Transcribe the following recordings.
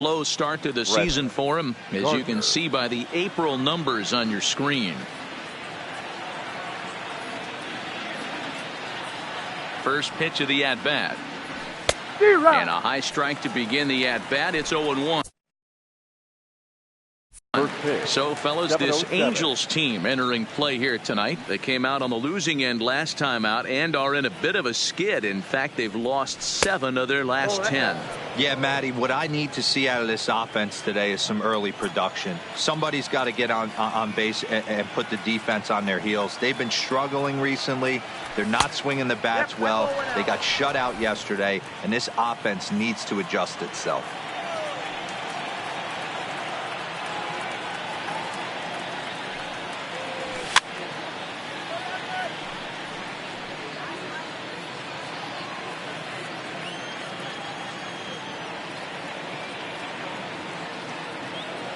Low start to the season for him, as you can see by the April numbers on your screen. First pitch of the at-bat. And a high strike to begin the at-bat. It's 0-1. So, fellas, this Angels team entering play here tonight. They came out on the losing end last time out and are in a bit of a skid. In fact, they've lost 7 of their last 10. Yeah, Matty, what I need to see out of this offense today is some early production. Somebody's got to get on base and put the defense on their heels. They've been struggling recently. They're not swinging the bats well. They got shut out yesterday, and this offense needs to adjust itself.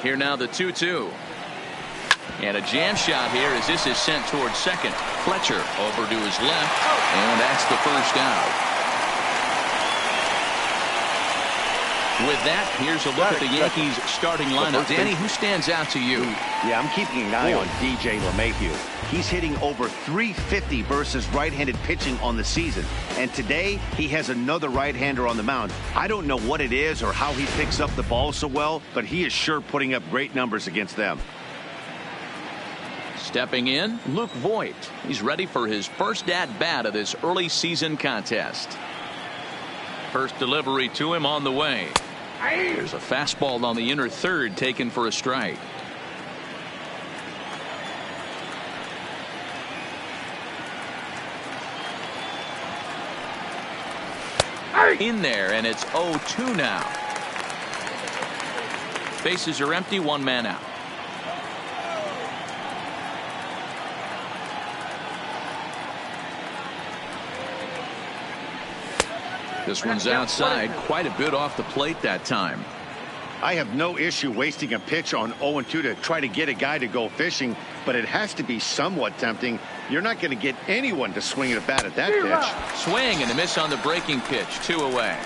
Here now the 2-2. And a jam shot here as this is sent towards second. Fletcher over to his left, and that's the first out. With that, here's a look at the Yankees starting lineup. Danny, who stands out to you? Yeah, I'm keeping an eye on DJ LeMahieu. He's hitting over .350 versus right-handed pitching on the season. And today, he has another right-hander on the mound. I don't know what it is or how he picks up the ball so well, but he is sure putting up great numbers against them. Stepping in, Luke Voigt. He's ready for his first at-bat of this early season contest. First delivery to him on the way. There's a fastball on the inner third taken for a strike. In there, and it's 0-2 now. Bases are empty, one man out. This one's outside, quite a bit off the plate that time. I have no issue wasting a pitch on 0-2 to try to get a guy to go fishing, but it has to be somewhat tempting. You're not going to get anyone to swing at a bat at that pitch. Swing and a miss on the breaking pitch, 2 away.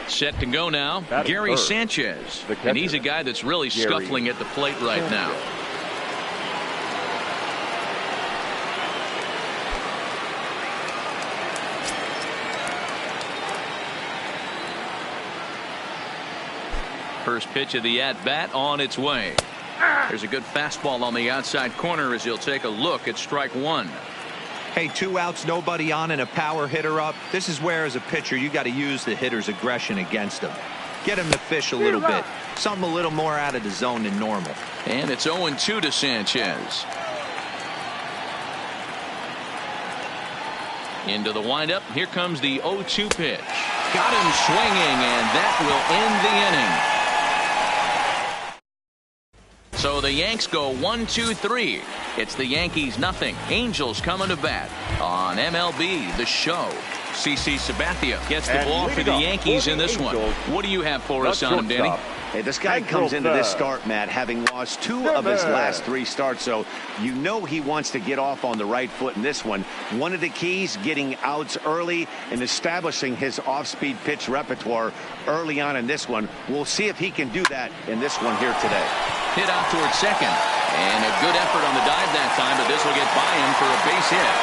Set to go now, Gary Sanchez. And he's a guy that's really scuffling at the plate right now. First pitch of the at-bat on its way. There's a good fastball on the outside corner as he'll take a look at strike 1. Hey, 2 outs, nobody on, and a power hitter up. This is where, as a pitcher, you got to use the hitter's aggression against him. Get him to fish a little bit. Something a little more out of the zone than normal. And it's 0-2 to Sanchez. Into the windup. Here comes the 0-2 pitch. Got him swinging, and that will end the inning. So the Yanks go 1-2-3. It's the Yankees nothing. Angels coming to bat on MLB The Show. CC Sabathia gets the ball for the Yankees in this one. What do you have for us on him, Danny? Hey, this guy comes into this start, Matt, having lost 2 of his last 3 starts, so you know he wants to get off on the right foot in this one. One of the keys, getting outs early and establishing his off-speed pitch repertoire early on in this one. We'll see if he can do that in this one here today. Hit out towards second, and a good effort on the dive that time, but this will get by him for a base hit.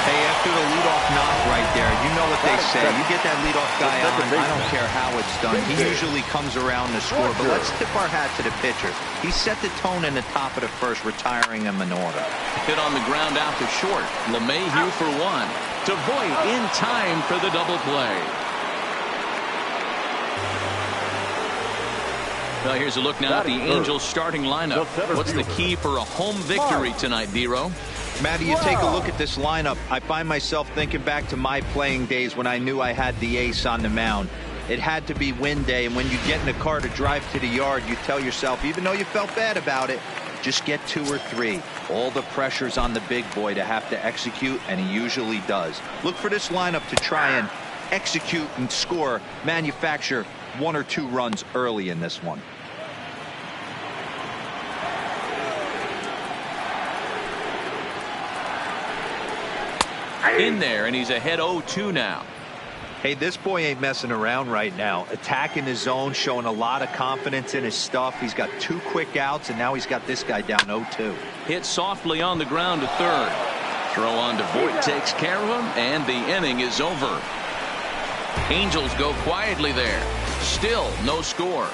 Hey, after the leadoff knock right there, you know what they say. You get that leadoff guy on, I don't care how it's done. He usually comes around to score, but let's tip our hat to the pitcher. He set the tone in the top of the first, retiring him in order. Hit on the ground out to short. LeMahieu for 1. To Voigt in time for the double play. Well, here's a look now at the Angels starting lineup. What's the key for a home victory tonight, D-Row? Matty, you take a look at this lineup. I find myself thinking back to my playing days when I knew I had the ace on the mound. It had to be win day, and when you get in a car to drive to the yard, you tell yourself, even though you felt bad about it, just get 2 or 3. All the pressure's on the big boy to have to execute, and he usually does. Look for this lineup to try and execute and score, manufacture 1 or 2 runs early in this one. In there, and he's ahead 0-2 now. Hey, this boy ain't messing around right now. Attacking his zone, showing a lot of confidence in his stuff. He's got 2 quick outs, and now he's got this guy down 0-2. Hit softly on the ground to third. Throw on to Voit takes care of him, and the inning is over. Angels go quietly there. Still no score.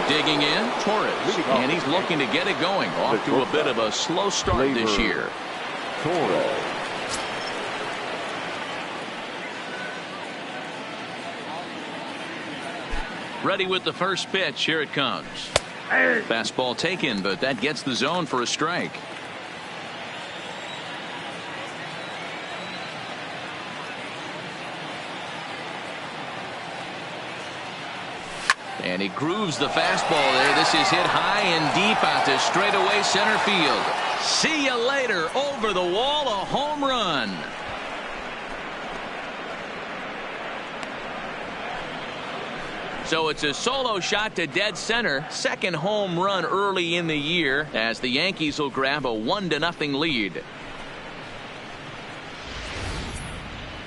Digging in, Torres, and he's looking to get it going. Off to a bit of a slow start this year. Torres. Ready with the first pitch. Here it comes. Fastball taken, but that gets the zone for a strike. And he grooves the fastball there. This is hit high and deep out to straightaway center field. See you later. Over the wall, a home run. So it's a solo shot to dead center. Second home run early in the year as the Yankees will grab a 1-0 lead.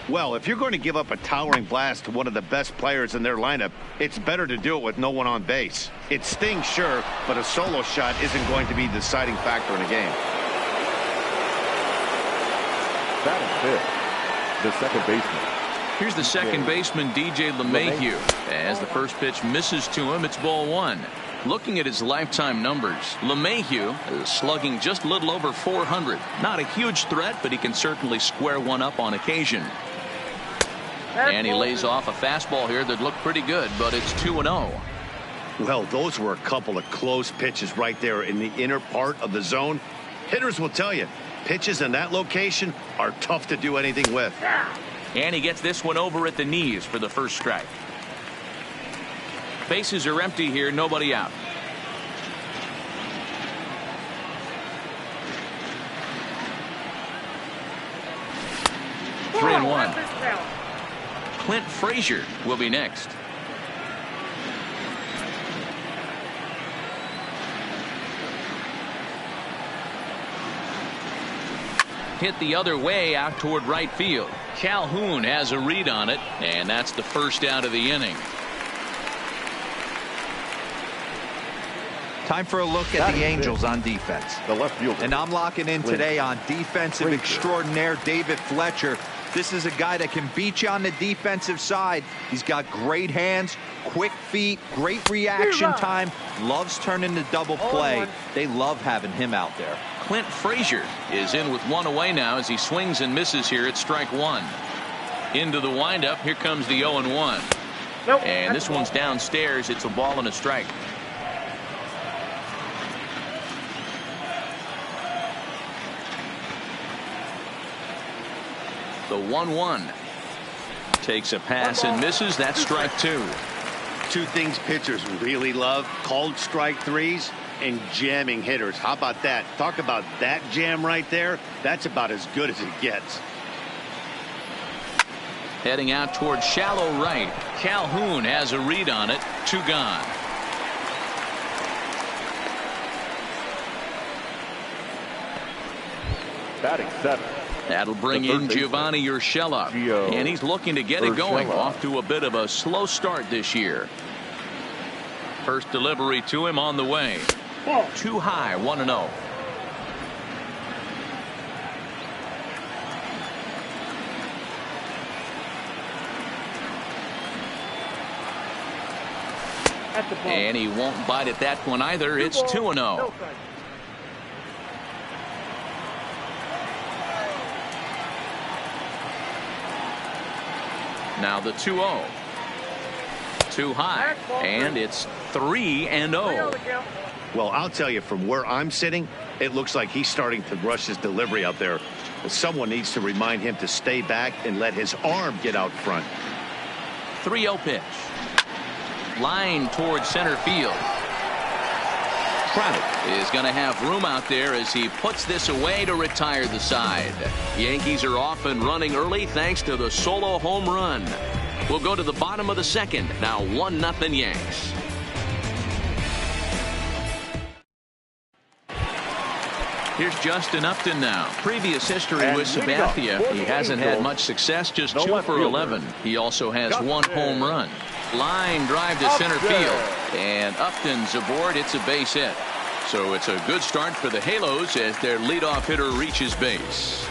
Well, if you're going to give up a towering blast to one of the best players in their lineup, it's better to do it with no one on base. It stings, sure, but a solo shot isn't going to be the deciding factor in a game. That is it. The second baseman. Here's the second baseman, DJ LeMahieu. As the first pitch misses to him, it's ball 1. Looking at his lifetime numbers, LeMahieu is slugging just a little over 400. Not a huge threat, but he can certainly square one up on occasion. And he lays off a fastball here that looked pretty good, but it's 2-0. Well, those were a couple of close pitches right there in the inner part of the zone. Hitters will tell you, pitches in that location are tough to do anything with. And he gets this one over at the knees for the first strike. Bases are empty here, nobody out. Three and one. Clint Frazier will be next. Hit the other way out toward right field. Calhoun has a read on it, and that's the first out of the inning. Time for a look at the Angels on defense. The left fielder. And I'm locking in today on defensive extraordinaire David Fletcher. This is a guy that can beat you on the defensive side. He's got great hands, quick feet, great reaction time, loves turning the double play. They love having him out there. Clint Frazier is in with one away now as he swings and misses here at strike 1. Into the windup. Here comes the 0-1. And this one's downstairs. It's a ball and a strike. The 1-1 takes a pass and misses. That's strike 2. Two things pitchers really love: called strike threes and jamming hitters. How about that? Talk about that jam right there. That's about as good as it gets. Heading out towards shallow right. Calhoun has a read on it. 2 gone. Batting 7. That'll bring in Giovanni Urshela. And he's looking to get it going. Off to a bit of a slow start this year. First delivery to him on the way. Too high, 1-0. And he won't bite at that one either. It's 2-0. Now the 2-0. Too high, and it's 3-0. Well, I'll tell you, from where I'm sitting, it looks like he's starting to rush his delivery out there. Someone needs to remind him to stay back and let his arm get out front. 3-0 pitch. Line towards center field. Trout is going to have room out there as he puts this away to retire the side. Yankees are off and running early thanks to the solo home run. We'll go to the bottom of the second. Now 1-0 Yanks. Here's Justin Upton now. Previous history And with Sabathia. He hasn't had much success, just 2 for 11. He also has 1 home run. Line drive to center field. And Upton's aboard. It's a base hit. So it's a good start for the Halos as their leadoff hitter reaches base.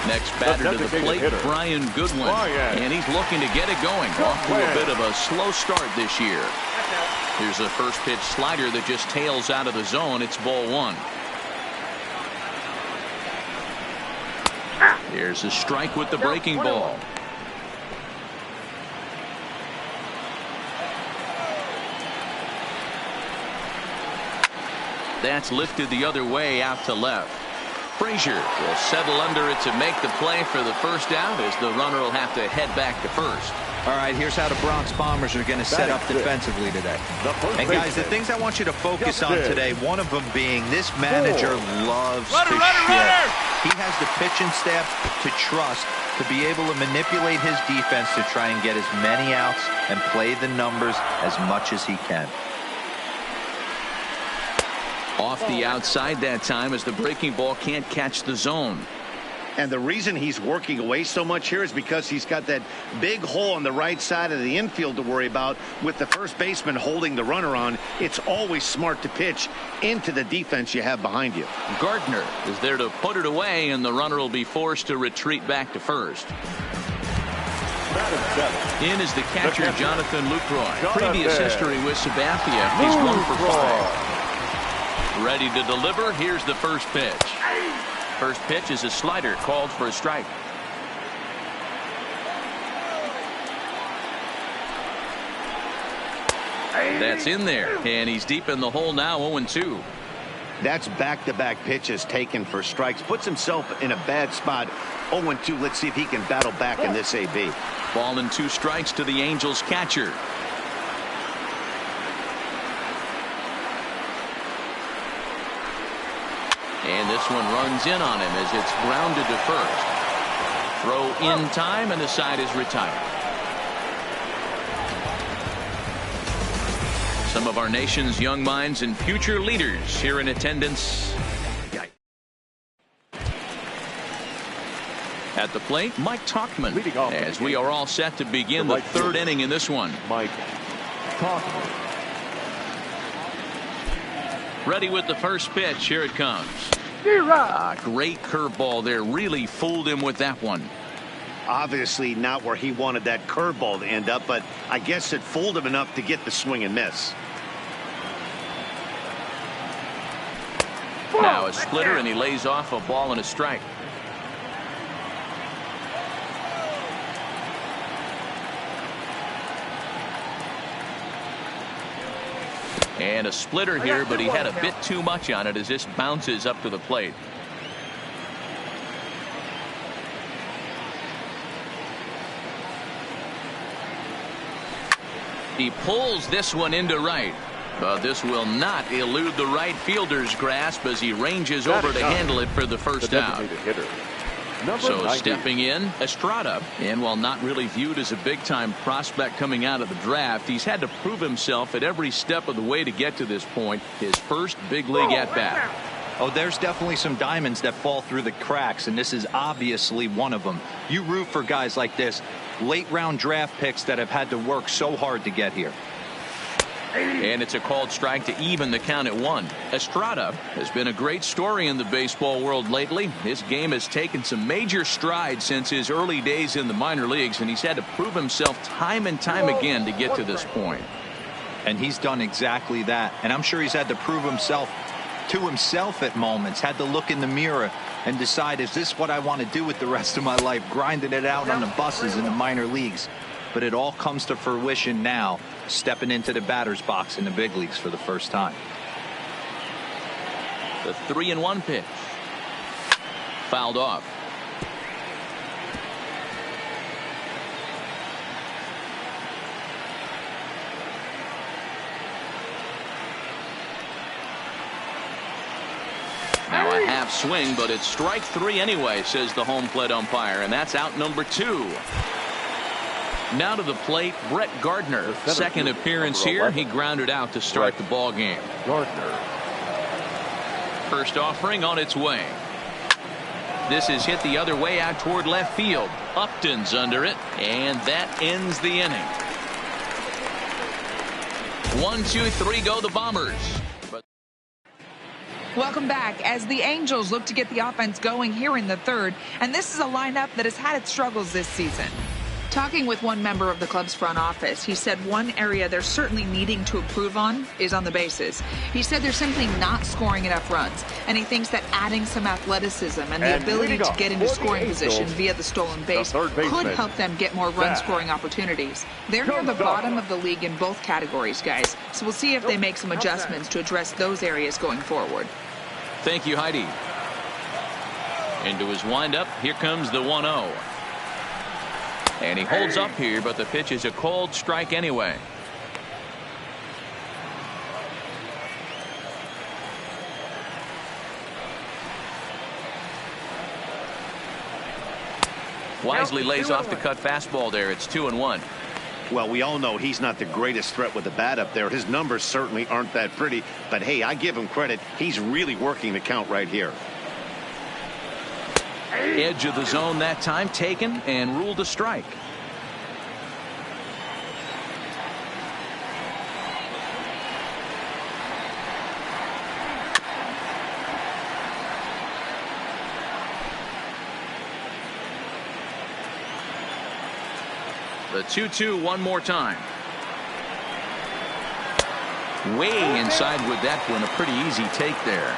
Next batter to the plate, Brian Goodwin. And he's looking to get it going. Off to a bit of a slow start this year. Here's a first pitch slider that just tails out of the zone. It's ball 1. Here's a strike with the breaking ball. That's lifted the other way out to left. Frazier will settle under it to make the play for the first out as the runner will have to head back to first. All right, here's how the Bronx Bombers are going to set up defensively today. And guys, the things I want you to focus on today, one of them being this manager loves to shift. He has the pitching staff to trust to be able to manipulate his defense to try and get as many outs and play the numbers as much as he can. Off the outside that time as the breaking ball can't catch the zone. And the reason he's working away so much here is because he's got that big hole on the right side of the infield to worry about with the first baseman holding the runner on. It's always smart to pitch into the defense you have behind you. Gardner is there to put it away, and the runner will be forced to retreat back to first. In is the catcher, Jonathan Lucroy. Previous history with Sabathia. He's 1 for 5. Ready to deliver. Here's the first pitch. First pitch is a slider called for a strike. That's in there, and he's deep in the hole now. 0-2. That's back-to-back pitches taken for strikes. Puts himself in a bad spot. 0-2. Let's see if he can battle back in this AB. Ball and 2 strikes to the Angels catcher. And this one runs in on him as it's grounded to first. Throw in time, and the side is retired. Some of our nation's young minds and future leaders here in attendance. At the plate, Mike Tauchman, as we are all set to begin the 3rd inning in this one. Mike Tauchman. Ready with the first pitch. Here it comes. Great curveball there. Really fooled him with that one. Obviously not where he wanted that curveball to end up, but I guess it fooled him enough to get the swing and miss. Now a splitter, and he lays off a ball and a strike. And a splitter here, but he had a bit too much on it as this bounces up to the plate. He pulls this one into right, but this will not elude the right fielder's grasp as he ranges over to handle it for the first out. So stepping in, Estrada, and while not really viewed as a big-time prospect coming out of the draft, he's had to prove himself at every step of the way to get to this point. His first big league at-bat. Oh, there's definitely some diamonds that fall through the cracks, and this is obviously one of them. You root for guys like this, late-round draft picks that have had to work so hard to get here. And it's a called strike to even the count at 1. Estrada has been a great story in the baseball world lately. His game has taken some major strides since his early days in the minor leagues, and he's had to prove himself time and time again to get to this point. And he's done exactly that. And I'm sure he's had to prove himself to himself at moments, had to look in the mirror and decide, is this what I want to do with the rest of my life, grinding it out on the buses in the minor leagues. But it all comes to fruition now, stepping into the batter's box in the big leagues for the first time. The 3-1 pitch. Fouled off. Now a half swing, but it's strike 3 anyway, says the home plate umpire, and that's out number 2. Now to the plate, Brett Gardner. Second appearance here. He grounded out to start the ball game. Gardner. First offering on its way. This is hit the other way out toward left field. Upton's under it, and that ends the inning. 1, 2, 3 go the Bombers. Welcome back as the Angels look to get the offense going here in the third, and this is a lineup that has had its struggles this season. Talking with one member of the club's front office, he said one area they're certainly needing to improve on is on the bases. He said they're simply not scoring enough runs, and he thinks that adding some athleticism and the ability to get into scoring position via the stolen base could help them get more run-scoring opportunities. They're near the bottom of the league in both categories, guys, so we'll see if they make some adjustments to address those areas going forward. Thank you, Heidi. Into his windup, here comes the 1-0. And he holds up here, but the pitch is a cold strike anyway. Wisely lays off the cut fastball there. It's 2-1. Well, we all know he's not the greatest threat with the bat up there. His numbers certainly aren't that pretty. But, hey, I give him credit. He's really working the count right here. Edge of the zone that time taken and ruled a strike. The 2-2 one more time. Way inside with that one. A pretty easy take there.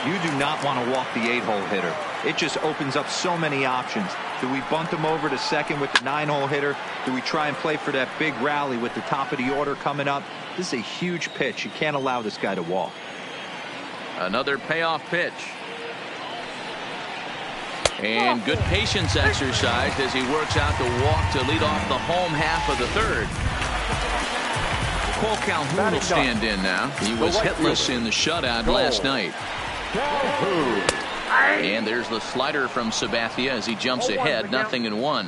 You do not want to walk the 8-hole hitter. It just opens up so many options. Do we bunt him over to second with the 9-hole hitter? Do we try and play for that big rally with the top of the order coming up? This is a huge pitch. You can't allow this guy to walk. Another payoff pitch. And good patience exercised as he works out the walk to lead off the home half of the third. Cole Calhoun will stand in now. He was hitless in the shutout last night. And there's the slider from Sabathia as he jumps ahead, 0-1.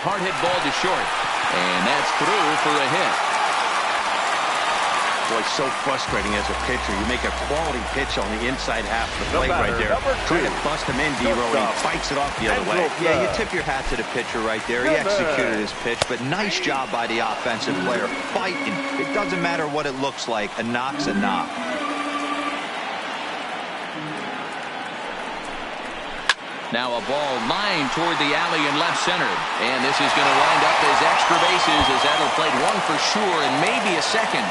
Hard hit ball to short. And that's through for a hit. Boy, so frustrating as a pitcher. You make a quality pitch on the inside half of the plate right there. Try to bust him in, D-Row, and he fights it off the other way. Yeah, you tip your hat to the pitcher right there. He executed his pitch, but nice job by the offensive player. Fighting. It doesn't matter what it looks like. A knock's a knock. Now a ball lined toward the alley in left center. And this is going to wind up as extra bases as that'll play one for sure and maybe a second.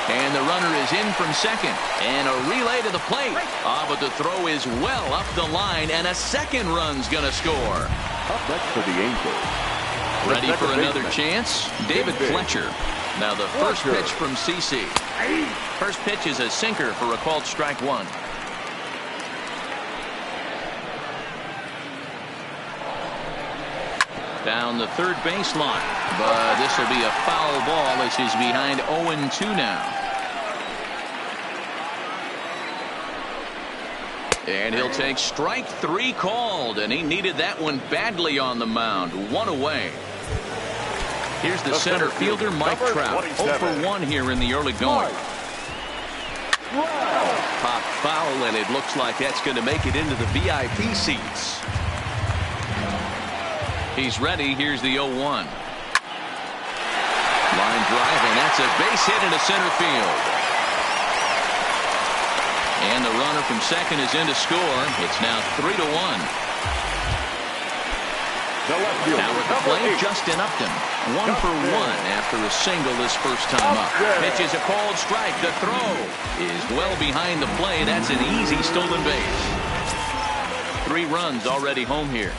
And the runner is in from second. And a relay to the plate. But the throw is well up the line. And a second run's going to score. Up next for the Angels. Ready for another chance? David Fletcher. Now the first pitch from CC. First pitch is a sinker for a called strike one. Down the third baseline. But this will be a foul ball as he's behind 0-2 now. And he'll take strike three called. And he needed that one badly on the mound. One away. Here's the center fielder, Mike Trout. 0 for 1 here in the early going. Pop foul, and it looks like that's going to make it into the VIP seats. He's ready. Here's the 0-1. Line drive, and that's a base hit into center field. And the runner from second is in to score. It's now 3-1. Now at the plate, Justin Upton. 1 for 1 after a single this first time up. Pitch is a called strike. The throw is well behind the play. That's an easy stolen base. 3 runs already home here.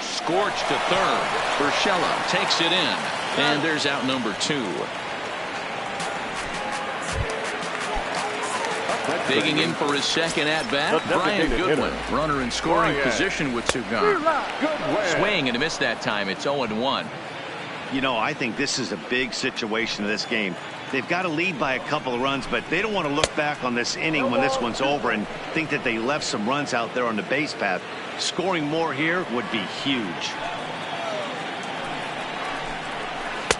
Scorch to third. Urshela takes it in. And there's out number 2. Digging in for his second at-bat, Brian Goodwin. Runner in scoring position with 2 gone. Swing and a miss that time. It's 0-1. You know, I think this is a big situation in this game. They've got to lead by a couple of runs, but they don't want to look back on this inning when this one's over and think that they left some runs out there on the base path. Scoring more here would be huge.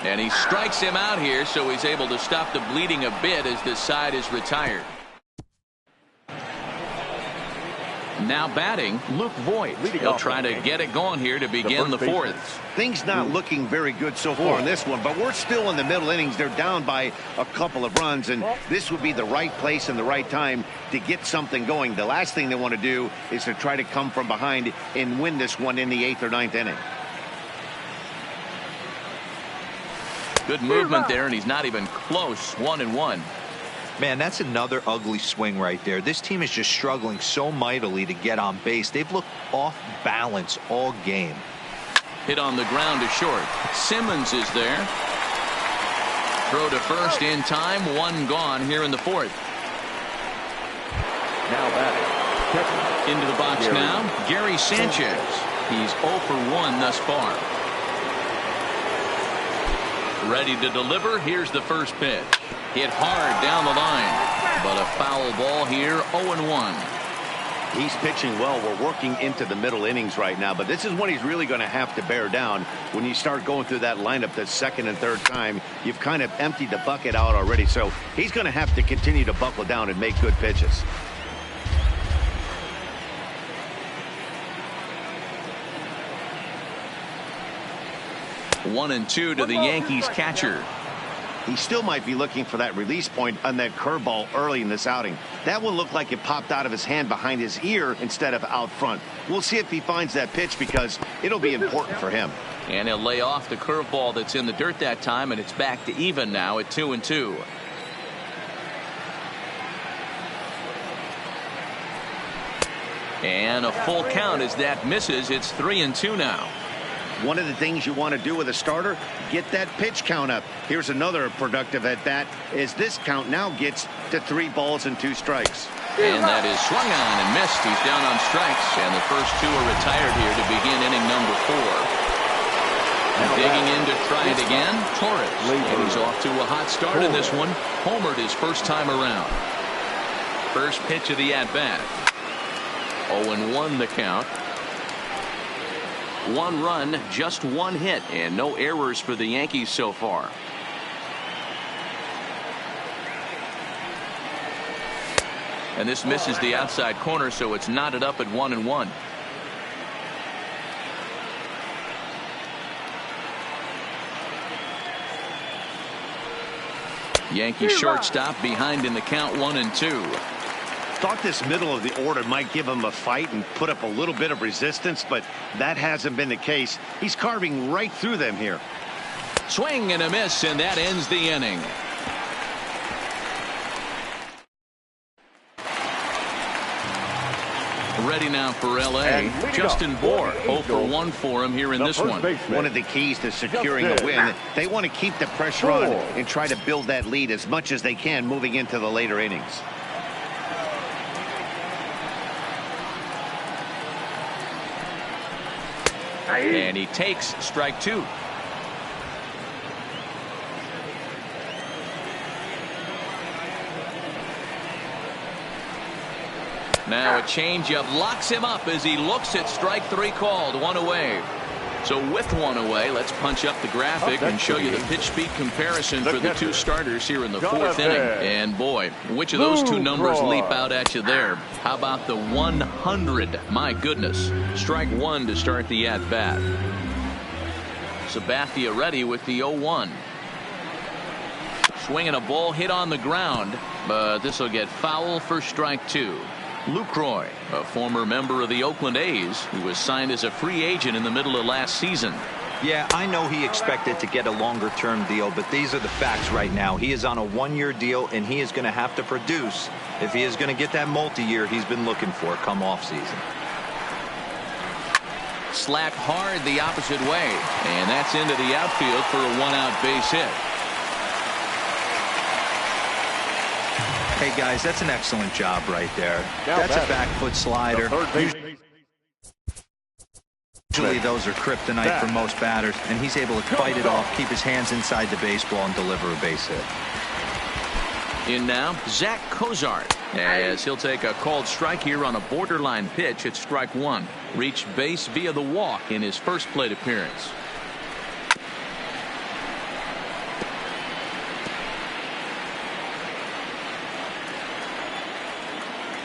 And he strikes him out here, so he's able to stop the bleeding a bit as this side is retired. Now batting, Luke Voigt. He'll try to get it going here to begin the fourth. Things not looking very good so far in this one, but we're still in the middle innings. They're down by a couple of runs, and this would be the right place and the right time to get something going. The last thing they want to do is to try to come from behind and win this one in the 8th or 9th inning. Good movement there, and he's not even close. 1-1. Man, that's another ugly swing right there. This team is just struggling so mightily to get on base. They've looked off balance all game. Hit on the ground to short. Simmons is there. Throw to first in time. One gone here in the fourth. Now batting. Into the box now, Gary Sanchez. He's 0 for 1 thus far. Ready to deliver. Here's the first pitch. Hit hard down the line, but a foul ball here. 0-1. He's pitching well. We're working into the middle innings right now, but this is when he's really going to have to bear down. When you start going through that lineup the second and third time, you've kind of emptied the bucket out already, so he's going to have to continue to buckle down and make good pitches. One and two to the Yankees catcher. He still might be looking for that release point on that curveball early in this outing. That one looked like it popped out of his hand behind his ear instead of out front. We'll see if he finds that pitch because it'll be important for him. And he'll lay off the curveball that's in the dirt that time, and it's back to even now at 2-2. And a full count as that misses. It's 3-2 now. One of the things you want to do with a starter, get that pitch count up. Here's another productive at bat as this count now gets to 3 balls and 2 strikes. And that is swung on and missed. He's down on strikes, and the first 2 are retired here to begin inning number 4. And digging in to try it again, Torres. And he's off to a hot start in this one. Homered his first time around. First pitch of the at-bat. 0-1 the count. 1 run, just 1 hit, and no errors for the Yankees so far. And this misses the outside corner, so it's knotted up at 1-1. Yankee shortstop behind in the count 1-2. Thought this middle of the order might give him a fight and put up a little bit of resistance, but that hasn't been the case. He's carving right through them here. Swing and a miss, and that ends the inning. Ready now for L.A. Justin Bour, 0 for 1 for him here in this one. One of the keys to securing a win, they want to keep the pressure on and try to build that lead as much as they can moving into the later innings. And he takes strike 2. Now a changeup locks him up as he looks at strike 3 called. 1 away. So with 1 away, let's punch up the graphic and show you the pitch speed comparison for the 2 starters here in the 4th inning. And boy, which of those 2 numbers leap out at you there? How about the 100? My goodness. Strike 1 to start the at-bat. Sabathia ready with the 0-1. Swinging a ball hit on the ground, but this will get foul for strike 2. Lucroy, a former member of the Oakland A's, who was signed as a free agent in the middle of last season. Yeah, I know he expected to get a longer-term deal, but these are the facts right now. He is on a 1-year deal, and he is going to have to produce if he is going to get that multi-year he's been looking for come off-season. Slapped hard the opposite way, and that's into the outfield for a 1-out base hit. Hey, guys, that's an excellent job right there. That's a back foot slider. Usually those are kryptonite for most batters, and he's able to fight it off, keep his hands inside the baseball, and deliver a base hit. In now, Zach Cozart, as he'll take a called strike here on a borderline pitch at strike 1. Reached base via the walk in his first plate appearance.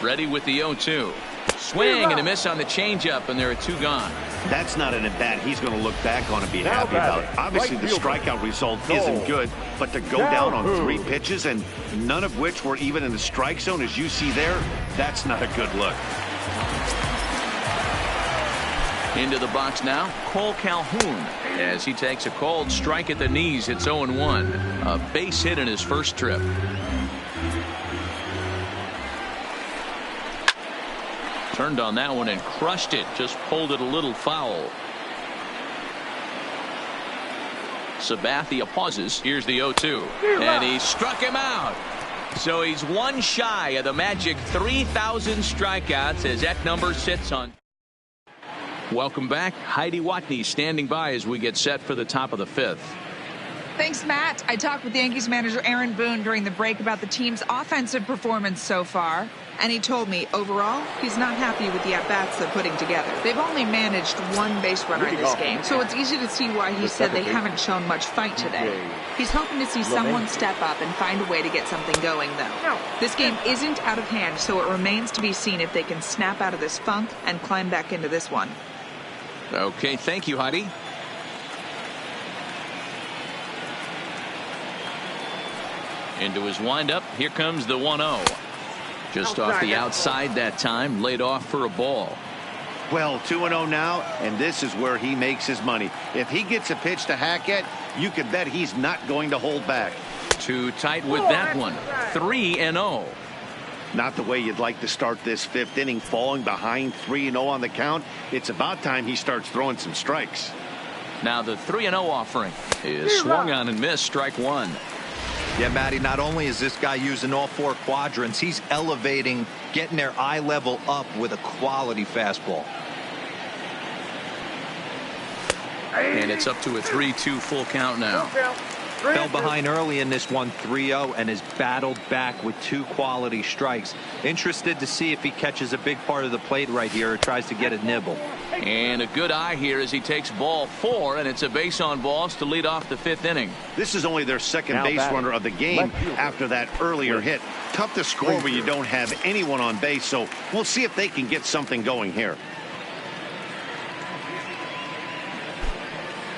Ready with the 0-2. Swing and a miss on the changeup, and there are 2 gone. That's not an at-bat he's going to look back on and be happy about. Obviously, the strikeout result isn't good, but to go down on 3 pitches and none of which were even in the strike zone, as you see there, that's not a good look. Into the box now, Cole Calhoun, as he takes a called strike at the knees. It's 0-1. A base hit in his first trip. Turned on that one and crushed it. Just pulled it a little foul. Sabathia pauses. Here's the 0-2. And he struck him out. So he's 1 shy of the magic 3,000 strikeouts as that number sits on. Welcome back. Heidi Watney standing by as we get set for the top of the 5th. Thanks, Matt. I talked with Yankees manager Aaron Boone during the break about the team's offensive performance so far, and he told me overall he's not happy with the at-bats they're putting together. They've only managed 1 base runner in this game, so it's easy to see why he said they haven't shown much fight today. He's hoping to see someone step up and find a way to get something going, though. This game isn't out of hand, so it remains to be seen if they can snap out of this funk and climb back into this one. Okay, thank you, Heidi. Into his windup. Here comes the 1-0. Just off the outside that time. Laid off for a ball. Well, 2-0 now, and this is where he makes his money. If he gets a pitch to hack at, you can bet he's not going to hold back. Too tight with that one. 3-0. Not the way you'd like to start this 5th inning, falling behind 3-0 on the count. It's about time he starts throwing some strikes. Now the 3-0 offering is swung on and missed. Strike 1. Yeah, Matty, not only is this guy using all 4 quadrants, he's elevating, getting their eye level up with a quality fastball. And it's up to a 3-2 full count now. Fell behind early in this one, 3-0, and has battled back with 2 quality strikes. Interested to see if he catches a big part of the plate right here or tries to get a nibble. And a good eye here as he takes ball 4, and it's a base on balls to lead off the 5th inning. This is only their second base runner of the game after that earlier hit. Tough to score when you don't have anyone on base, so we'll see if they can get something going here.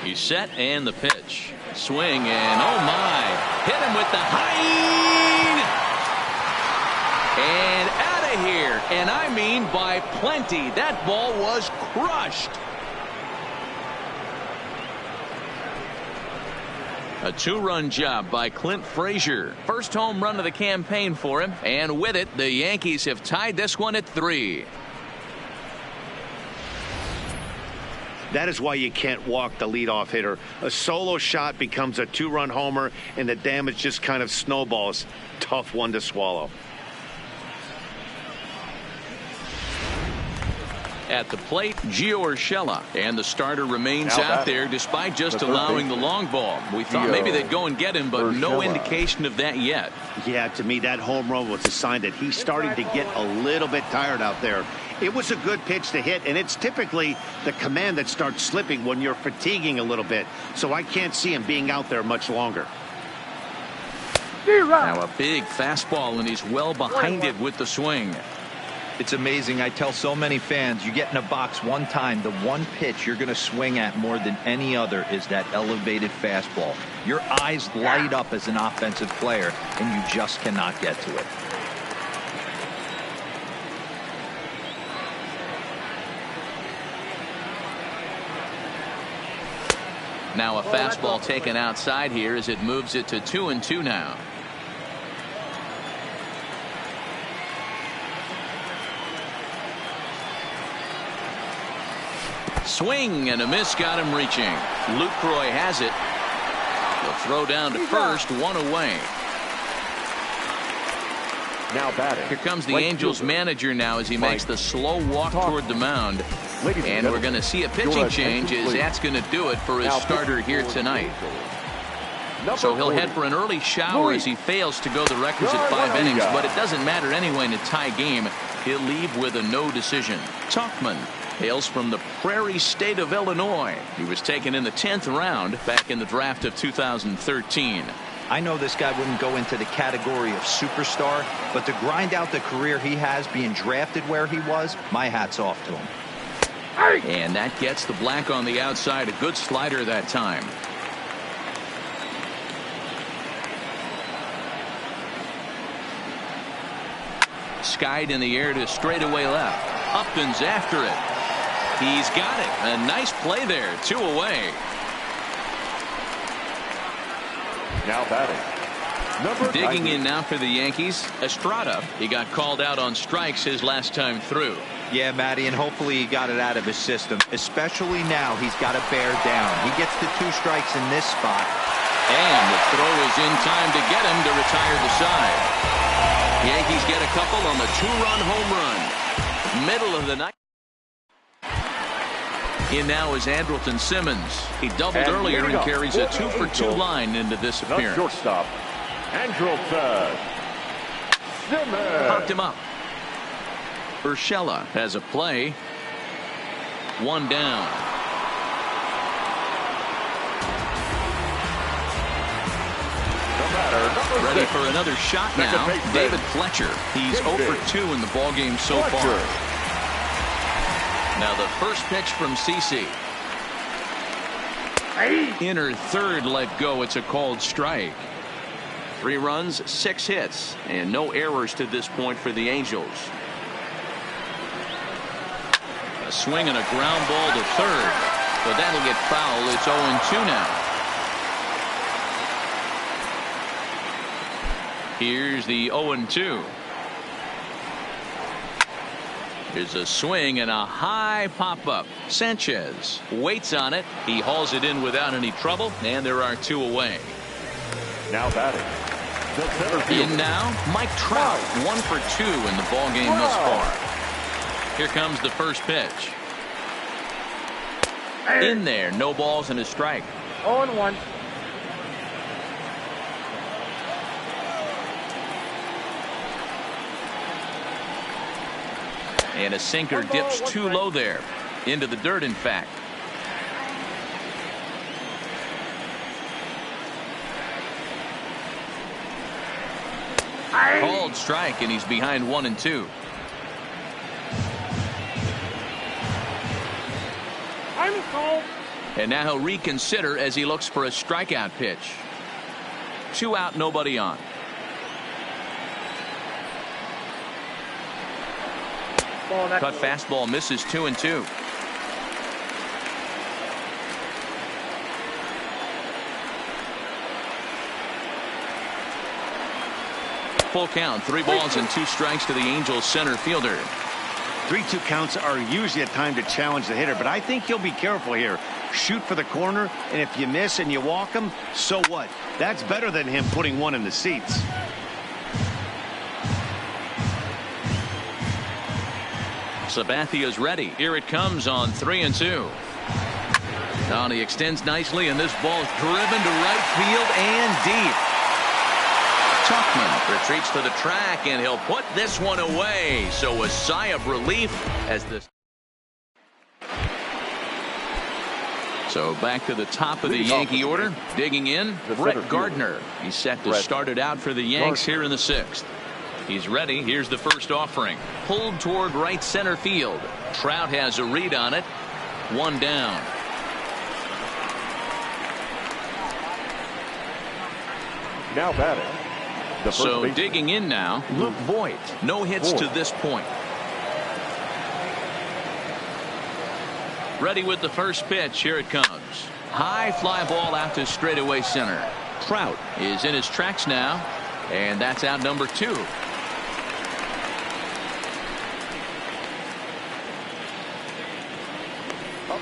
He's set, and the pitch. Swing, and oh my, hit him with the high, and out of here, and I mean by plenty. That ball was crushed. A 2-run job by Clint Frazier. First home run of the campaign for him, and with it the Yankees have tied this one at 3. That is why you can't walk the leadoff hitter. A solo shot becomes a 2-run homer, and the damage just kind of snowballs. Tough one to swallow. At the plate, Gio Urshela, and the starter remains out there despite just allowing the long ball. We thought maybe they'd go and get him, but no indication of that yet. Yeah, to me that home run was a sign that he's starting to get a little bit tired out there. It was a good pitch to hit, and it's typically the command that starts slipping when you're fatiguing a little bit. So I can't see him being out there much longer. Now a big fastball, and he's well behind it with the swing. It's amazing. I tell so many fans, you get in a box one time, the one pitch you're going to swing at more than any other is that elevated fastball. Your eyes light up as an offensive player, and you just cannot get to it. Now a fastball taken outside here as it moves it to 2-2 now. Swing and a miss, got him reaching. Lucroy has it. The throw down to first, 1 away. Now batting. Here comes the Angels manager now as he makes the slow walk toward the mound. And we're going to see a pitching change as that's going to do it for his starter here tonight. So he'll head for an early shower as he fails to go the requisite 5 innings, but it doesn't matter anyway in a tie game. He'll leave with a no decision. Tauchman hails from the Prairie State of Illinois. He was taken in the 10th round back in the draft of 2013. I know this guy wouldn't go into the category of superstar, but to grind out the career he has being drafted where he was, my hat's off to him. And that gets the black on the outside. A good slider that time. Skied in the air to straightaway left. Upton's after it. He's got it. A nice play there. 2 away. Now batting. Digging in now for the Yankees, Estrada. He got called out on strikes his last time through. Yeah, Matty, and hopefully he got it out of his system. Especially now, he's got to bear down. He gets the 2 strikes in this spot. And the throw is in time to get him to retire the side. Yankees get a couple on the 2-run home run. Middle of the night. In now is Andrelton Simmons. He doubled earlier and carries a 2-for-2 line into this appearance. Shortstop, Andrelton Simmons. Popped him up. Urshela has a play. 1 down. Ready for another shot now. David Fletcher. He's 0 for 2 in the ballgame so far. Now the first pitch from CC. Inner third let go. It's a called strike. 3 runs, 6 hits, and no errors to this point for the Angels. A swing and a ground ball to third, but that'll get foul. It's 0-2 now. Here's the 0-2. Here's a swing and a high pop-up. Sanchez waits on it. He hauls it in without any trouble, and there are 2 away. Now batting. In now, Mike Trout, 1 for 2 in the ballgame thus far. Here comes the first pitch. In there, no balls and a strike. 0-1. And a sinker dips too low there. Into the dirt, in fact. Called strike, and he's behind 1-2. I'm called. And now he'll reconsider as he looks for a strikeout pitch. 2 out, nobody on. Cut fastball misses 2-2. Full count, 3 balls and 2 strikes to the Angels center fielder. 3-2 counts are usually a time to challenge the hitter, but I think you'll be careful here. Shoot for the corner, and if you miss and you walk him, so what? That's better than him putting 1 in the seats. Sabathia's ready. Here it comes on 3-2. Now he extends nicely, and this ball is driven to right field and deep. Tuchman retreats to the track, and he'll put this one away. So a sigh of relief as this. So back to the top of the Yankee order. Digging in, Brett Gardner. He's set to start it out for the Yanks here in the 6th. He's ready. Here's the first offering. Pulled toward right center field. Trout has a read on it. 1 down. Now batting. So digging in now, Luke Voit. No hits to this point. Ready with the first pitch. Here it comes. High fly ball out to straightaway center. Trout is in his tracks now, and that's out number 2.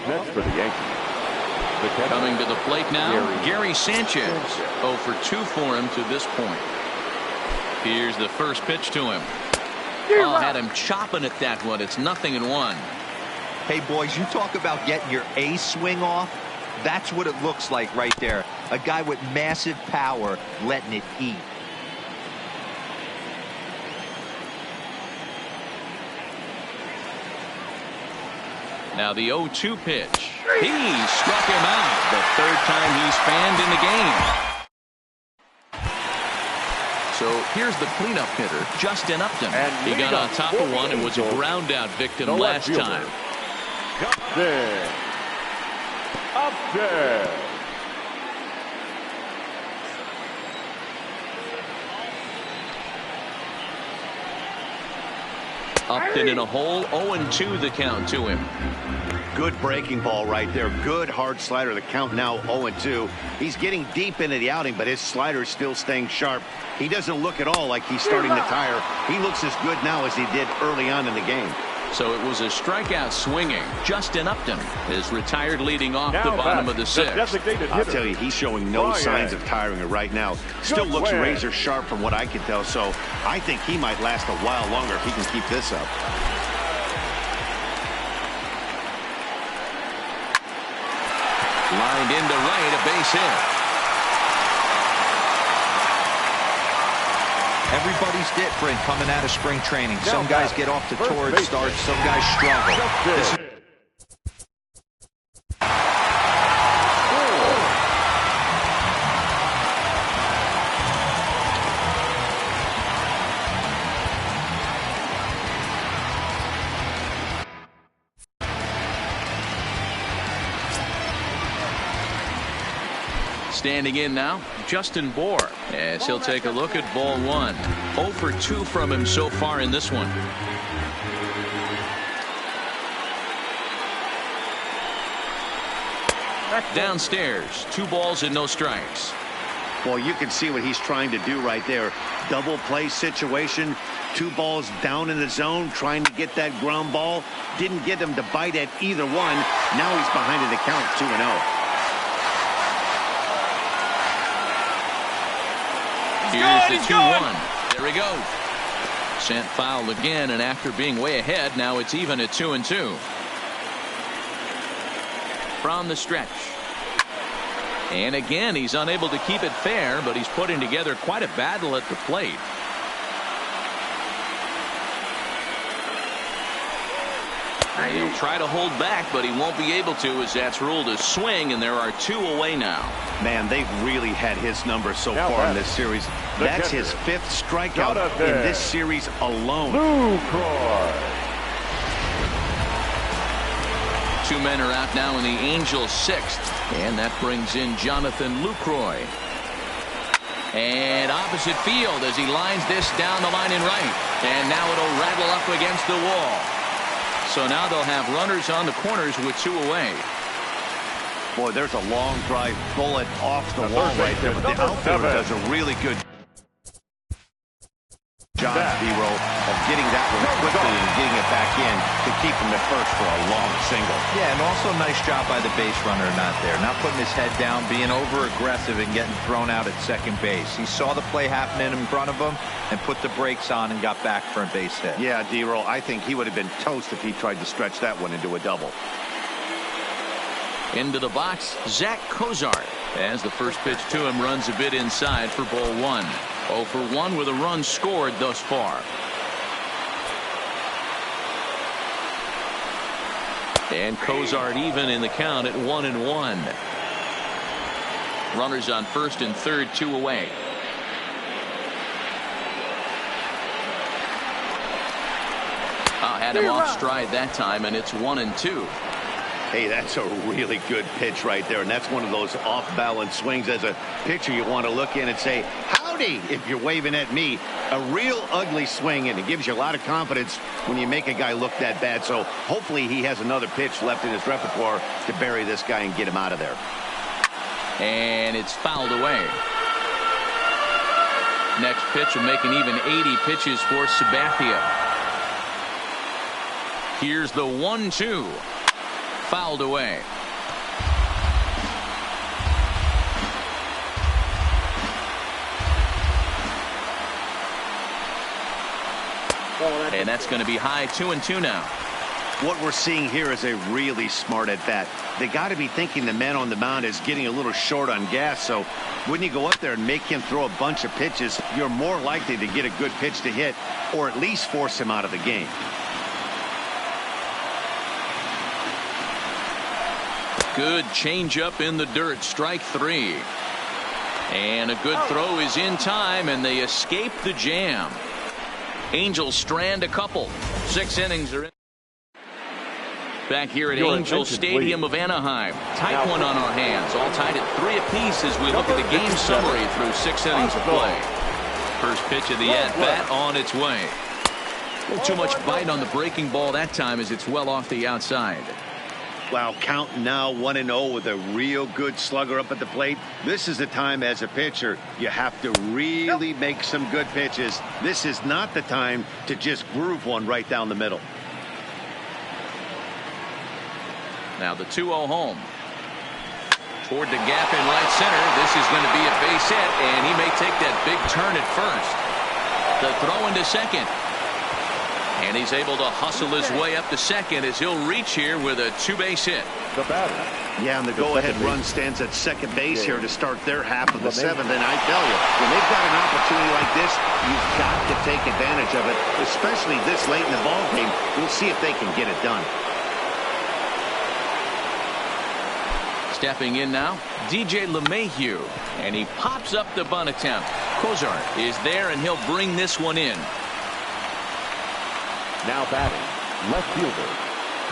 Next for the Yankees. Coming to the plate now, Gary Sanchez. 0 for 2 for him to this point. Here's the first pitch to him. Oh, had him chopping at that one. It's 0-1. Hey, boys, you talk about getting your A swing off. That's what it looks like right there. A guy with massive power letting it eat. Now the 0-2 pitch. He struck him out the 3rd time he's fanned in the game. So here's the cleanup hitter, Justin Upton. And he got on top of one and was a ground out victim last time. Justin Upton. Upton in a hole, 0-2 the count to him. Good breaking ball right there. Good hard slider. The count now 0-2. He's getting deep into the outing, but his slider is still staying sharp. He doesn't look at all like he's starting to tire. He looks as good now as he did early on in the game. So it was a strikeout swinging. Justin Upton is retired leading off Now the bottom of the sixth. I'll tell you, he's showing no signs of tiring right now. Still looks razor sharp from what I can tell, so I think he might last a while longer if he can keep this up. Lined into right, a base hit. Everybody's different coming out of spring training. Some guys get off to torrid starts, some guys struggle. This Standing in now, Justin Bohr, as he'll take a look at ball one. 0 for 2 from him so far in this one. Downstairs, 2 balls and no strikes. Well, you can see what he's trying to do right there. Double play situation. 2 balls down in the zone, trying to get that ground ball. Didn't get him to bite at either one. Now he's behind in the count, 2-0. Here's the 2-1. There he goes. Sent foul again, and after being way ahead, now it's even at 2-2. From the stretch. And again, he's unable to keep it fair, but he's putting together quite a battle at the plate. He'll try to hold back, but he won't be able to, as that's ruled a swing, and there are 2 away now. Man, they've really had his number so far in this series. That's his 5th strikeout in this series alone. Lucroy. 2 men are out now in the Angels' 6th, and that brings in Jonathan Lucroy. And opposite field as he lines this down the line in right, and now it'll rattle up against the wall. So now they'll have runners on the corners with 2 away. Boy, there's a long drive bullet off the wall right there, but the outfielder does a really good job, D-Roll, of getting that one quickly and getting it back in to keep him at first for a long single. Yeah, and also a nice job by the base runner not there. Not putting his head down, being over-aggressive and getting thrown out at second base. He saw the play happening in front of him and put the brakes on and got back for a base hit. Yeah, D-Roll, I think he would have been toast if he tried to stretch that one into a double. Into the box, Zach Cozart, as the first pitch to him runs a bit inside for ball 1. 0 for 1 with a run scored thus far. And Cozart even in the count at 1-1. Runners on first and third, 2 away. Had him off stride that time, and it's 1-2. Hey, that's a really good pitch right there, and that's one of those off-balance swings. As a pitcher, you want to look in and say, howdy, if you're waving at me. A real ugly swing, and it gives you a lot of confidence when you make a guy look that bad. So hopefully he has another pitch left in his repertoire to bury this guy and get him out of there. And it's fouled away. Next pitch will make an even 80 pitches for Sabathia. Here's the 1-2. Fouled away. And that's going to be high, 2-2 now. What we're seeing here is a really smart at bat. They got to be thinking the man on the mound is getting a little short on gas. So when you go up there and make him throw a bunch of pitches, you're more likely to get a good pitch to hit or at least force him out of the game. Good changeup in the dirt, strike 3. And a good throw is in time, and they escape the jam. Angels strand a couple. 6 innings are in. Back here at Angel Stadium of Anaheim. Tight one on our hands. All tied at 3 apiece as we look at the game summary through 6 innings of play. First pitch of the at-bat on its way. A little too much bite on the breaking ball that time as it's well off the outside. Wow, counting now 1-0 with a real good slugger up at the plate. This is the time as a pitcher you have to really make some good pitches. This is not the time to just groove one right down the middle. Now the 2-0 home. Toward the gap in right center. This is going to be a base hit, and he may take that big turn at first. The throw into second. And he's able to hustle his way up to second as he'll reach here with a 2-base hit. The batter. Yeah, and the go-ahead run stands at second base here to start their half of the 7th. And I tell you, when they've got an opportunity like this, you've got to take advantage of it, especially this late in the ball game. We'll see if they can get it done. Stepping in now, DJ LeMahieu, and he pops up the bunt attempt. Cozart is there, and he'll bring this one in. Now batting, left fielder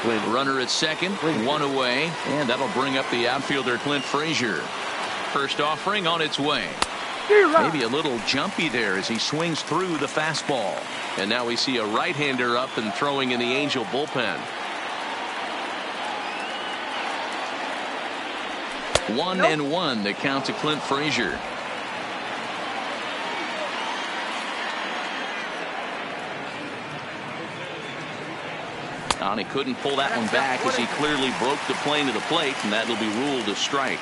Clint. Runner at second, 1 away, and that'll bring up the outfielder Clint Frazier. First offering on its way. Maybe a little jumpy there as he swings through the fastball. And now we see a right-hander up and throwing in the Angel bullpen. 1-1 the count to Clint Frazier. And he couldn't pull that one back as he clearly broke the plane to the plate, and that'll be ruled a strike.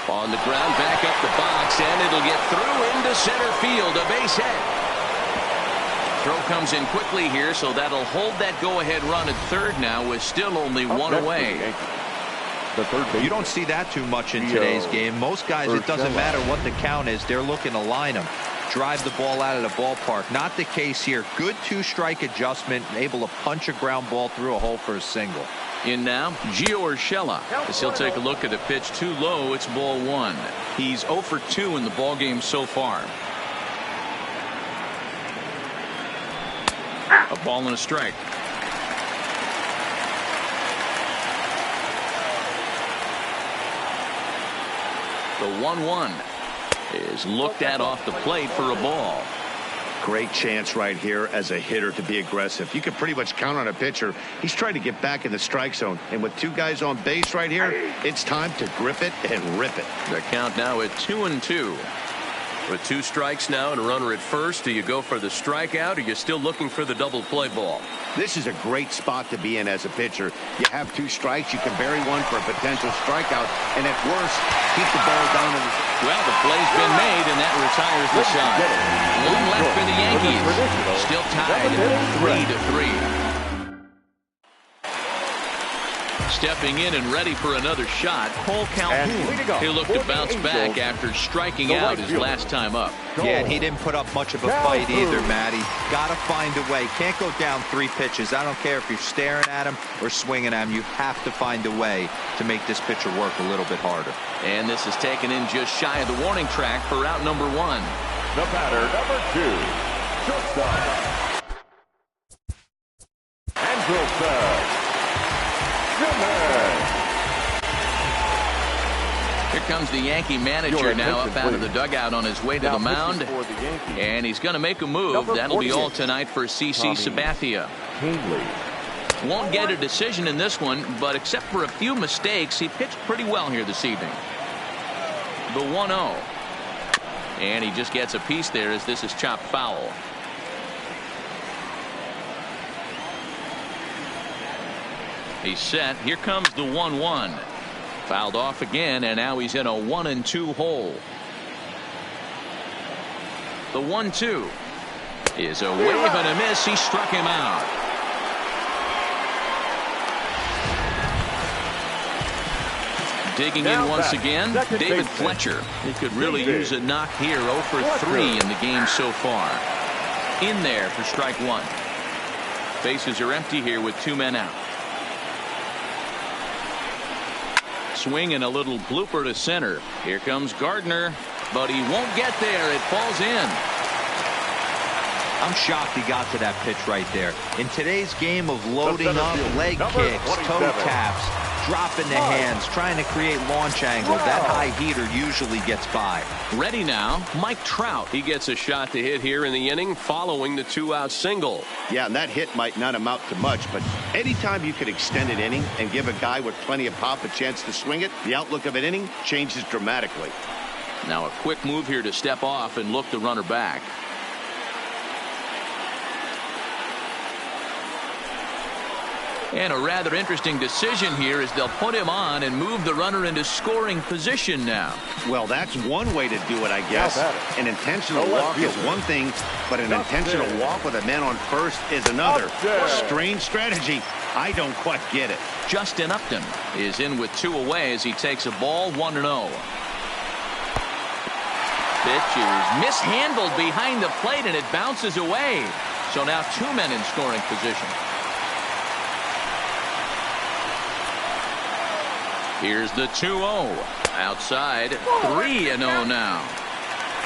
On the ground, back up the box, and it'll get through into center field. A base hit. Throw comes in quickly here, so that'll hold that go-ahead run at third now with still only 1 away. You don't see that too much in today's game. Most guys, it doesn't matter what the count is. They're looking to line them, drive the ball out of the ballpark. Not the case here. Good 2-strike adjustment, able to punch a ground ball through a hole for a single. In now, Gio Urshela, as he'll take a look at a pitch too low. It's ball 1. He's 0 for 2 in the ball game so far. A ball and a strike. The 1-1 is looked at off the plate for a ball. Great chance right here as a hitter to be aggressive. You can pretty much count on a pitcher. He's trying to get back in the strike zone. And with 2 guys on base right here, it's time to grip it and rip it. The count now at 2-2. With 2 strikes now and a runner at first, do you go for the strikeout or are you still looking for the double play ball? This is a great spot to be in as a pitcher. You have 2 strikes, you can bury one for a potential strikeout, and at worst, keep the ball down. Well, the play's been made, and that retires the side. 1 left for the Yankees. Still tied at 3-3. Stepping in and ready for another shot, Cole Calhoun. He'll look to bounce back after striking out his last time up. Yeah, and he didn't put up much of a fight either, Matty. Got to find a way. Can't go down 3 pitches. I don't care if you're staring at him or swinging at him. You have to find a way to make this pitcher work a little bit harder. And this is taken in just shy of the warning track for out number 1. The batter, number 2, shortstop Andrelton. Here comes the Yankee manager now up out of the dugout on his way to the mound. And he's going to make a move. That'll be all tonight for CC Sabathia. Won't get a decision in this one, but except for a few mistakes, he pitched pretty well here this evening. The 1-0. And he just gets a piece there as this is chopped foul. He's set. Here comes the 1-1. Fouled off again, and now he's in a 1-2 hole. The 1-2 is a wave and a miss. He struck him out. Digging in once again, David Fletcher. He could really use a knock here. 0 for 3 in the game so far. In there for strike 1. Bases are empty here with 2 men out. Swing and a little blooper to center. Here comes Gardner, but he won't get there. It falls in. I'm shocked he got to that pitch right there. In today's game of loading up, leg kicks, toe taps, dropping the hands, trying to create launch angle, that high heater usually gets by. Ready now, Mike Trout. He gets a shot to hit here in the inning following the 2-out single. Yeah, and that hit might not amount to much, but anytime you could extend an inning and give a guy with plenty of pop a chance to swing it, the outlook of an inning changes dramatically. Now a quick move here to step off and look the runner back. And a rather interesting decision here as they'll put him on and move the runner into scoring position now. Well, that's one way to do it, I guess. An intentional walk is one thing, but an intentional walk with a man on first is another. Strange strategy. I don't quite get it. Justin Upton is in with 2 away as he takes a ball 1-0. Pitch is mishandled behind the plate and it bounces away. So now 2 men in scoring position. Here's the 2-0. Outside, 3-0 now.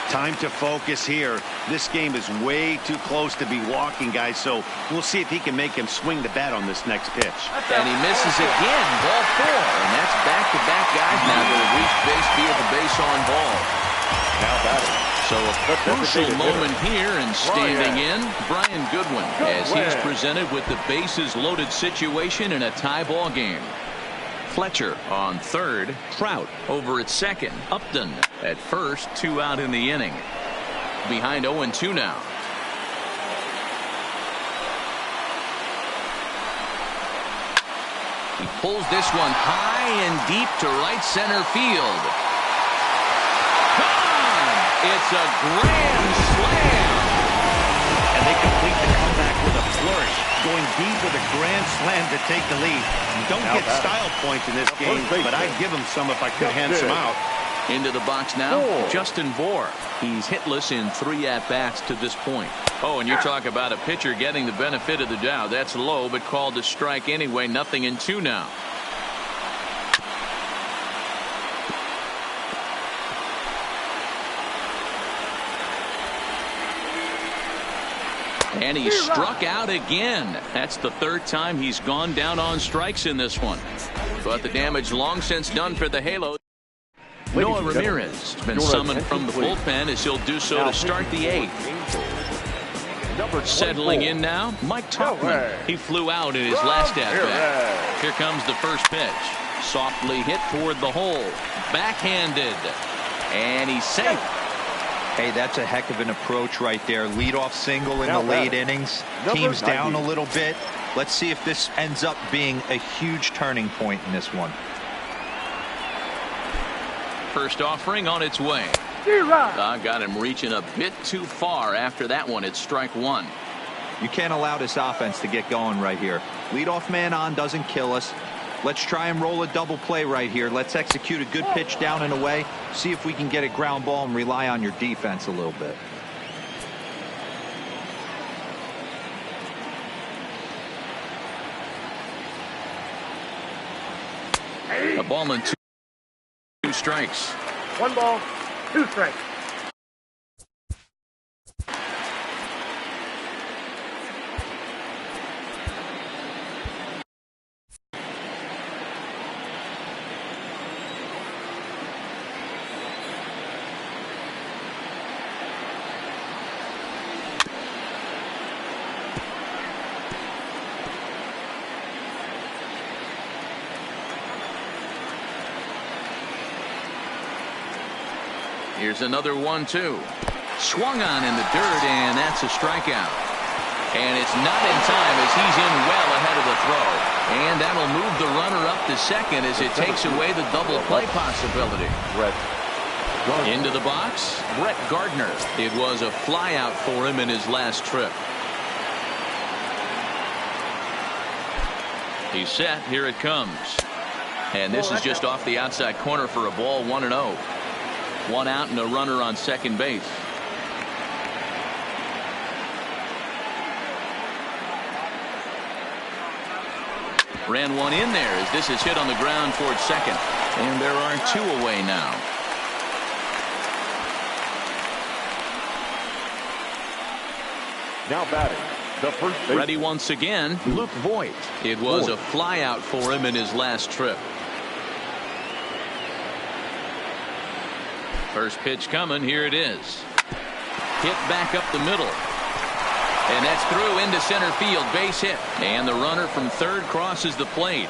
Time to focus here. This game is way too close to be walking, guys, so we'll see if he can make him swing the bat on this next pitch. And he misses again, ball 4. And that's back-to-back guys now that have reached base via the base on ball. Now batting. So a crucial moment here, and standing in, Brian Goodwin, as he's presented with the bases loaded situation in a tie ball game. Fletcher on third, Trout over at second, Upton at first, 2 out in the inning. Behind 0-2 now. He pulls this one high and deep to right center field. Gone! It's a grand slam. And they complete the comeback with a flourish, going deep with a grand slam to take the lead. Don't get style points in this game, but I'd give him some if I could hand some out. Into the box now, Justin Bour. He's hitless in 3 at-bats to this point. Oh, and you talk about a pitcher getting the benefit of the doubt. That's low, but called a strike anyway. 0-2 now. And he struck out again. That's the 3rd time he's gone down on strikes in this one. But the damage long since done for the Halos. Noah Ramirez has been summoned from the bullpen as he'll do so to start the 8th. Settling in now, Mike Topman. He flew out in his last at-bat. Here comes the first pitch. Softly hit toward the hole. Backhanded. And he's safe. Hey, that's a heck of an approach right there. Leadoff single in the late innings. Team's down a little bit. Let's see if this ends up being a huge turning point in this one. First offering on its way. Got him reaching a bit too far after that one. It's strike 1. You can't allow this offense to get going right here. Leadoff man on doesn't kill us. Let's try and roll a double play right here. Let's execute a good pitch down and away. See if we can get a ground ball and rely on your defense a little bit. A ball and 2 strikes. 1 ball, 2 strikes. Here's another 1-2. Swung on in the dirt, and that's a strikeout. And it's not in time as he's in well ahead of the throw. And that'll move the runner up to second as it takes away the double play possibility. Into the box, Brett Gardner. It was a flyout for him in his last trip. He's set. Here it comes. And this is just off the outside corner for a ball, 1-0. 1 out and a runner on second base. Ran one in there as this is hit on the ground towards second. And there are 2 away now. Now batting, the first baseman. Ready once again, Luke Voigt. It was a flyout for him in his last trip. First pitch coming. Here it is. Hit back up the middle. And that's through into center field. Base hit. And the runner from third crosses the plate.